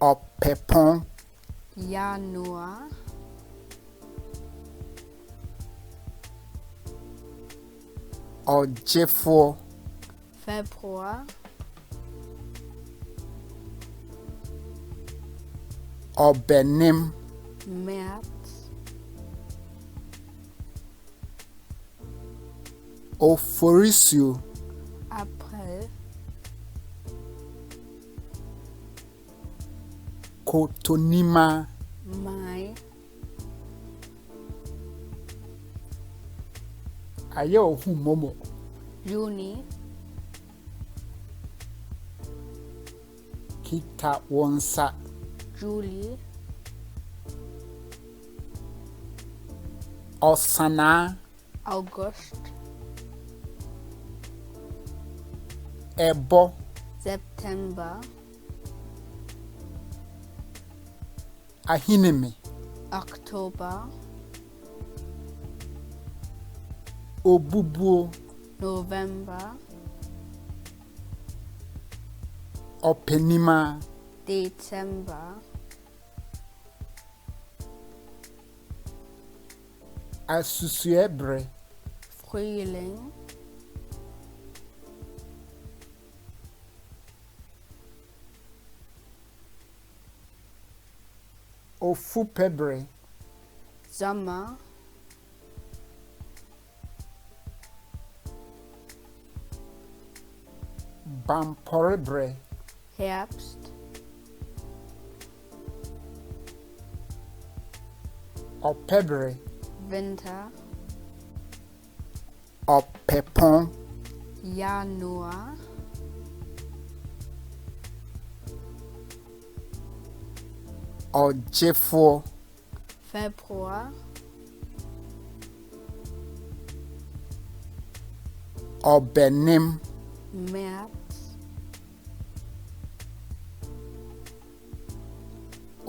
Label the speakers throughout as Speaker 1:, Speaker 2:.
Speaker 1: Ọ̀pẹ̀pọ̀n.
Speaker 2: Januar,
Speaker 1: Ọ̀jẹ̀fọ̀.
Speaker 2: Februar,
Speaker 1: Ọ̀bẹ̀nim.
Speaker 2: März,
Speaker 1: Oforisuo.
Speaker 2: April,
Speaker 1: Kotonima.
Speaker 2: Mai,
Speaker 1: Ayé òhun mọ́mọ́.
Speaker 2: Juni,
Speaker 1: Kita wọn nsa.
Speaker 2: Juli,
Speaker 1: Ọ̀sánà.
Speaker 2: August,
Speaker 1: Ẹ̀bọ.
Speaker 2: September,
Speaker 1: Ahínimi.
Speaker 2: Oktober,
Speaker 1: Òbúbúo.
Speaker 2: November,
Speaker 1: Ọ̀pẹ̀nima.
Speaker 2: Dezember,
Speaker 1: Asusuebrɛ.
Speaker 2: Frühling,
Speaker 1: Ofupɛbrɛ.
Speaker 2: Sommer,
Speaker 1: Bampɔrebrɛ.
Speaker 2: Herbst,
Speaker 1: Ọ̀pɛbrɛ.
Speaker 2: Winter,
Speaker 1: Ọ̀pẹ̀pọ̀n.
Speaker 2: Januar,
Speaker 1: Ọ̀jẹ̀fọ̀.
Speaker 2: Februar,
Speaker 1: Ọ̀bẹ̀nim.
Speaker 2: März,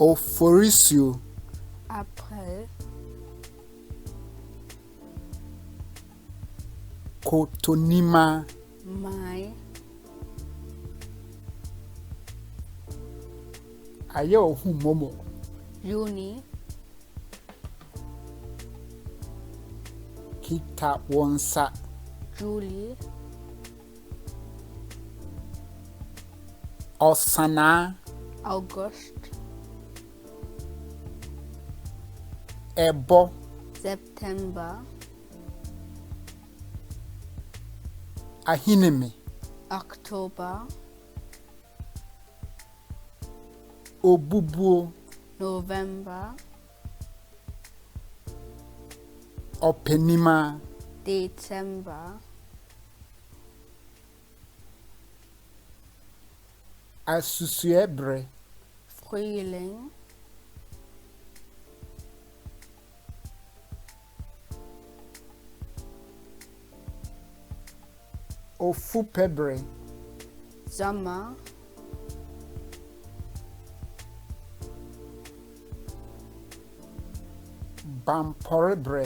Speaker 1: Oforisuo.
Speaker 2: April,
Speaker 1: Kotonima.
Speaker 2: Mai,
Speaker 1: Ayé òhun mọ́mọ́.
Speaker 2: Juni,
Speaker 1: Kita wọn nsa.
Speaker 2: Juli,
Speaker 1: Ọ̀sánà.
Speaker 2: August,
Speaker 1: Ẹ̀bọ.
Speaker 2: September,
Speaker 1: Ahínimi.
Speaker 2: Oktober,
Speaker 1: Òbúbúo.
Speaker 2: November,
Speaker 1: Ọ̀pẹ̀nima.
Speaker 2: Dezember,
Speaker 1: Asusuebrɛ.
Speaker 2: Frühling,
Speaker 1: Ofupɛbrɛ.
Speaker 2: Sommer,
Speaker 1: Bampɔrebrɛ.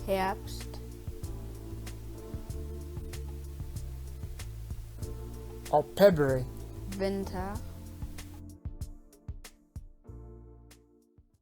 Speaker 2: Herbst,
Speaker 1: Ọ̀pɛbrɛ.
Speaker 2: Winter,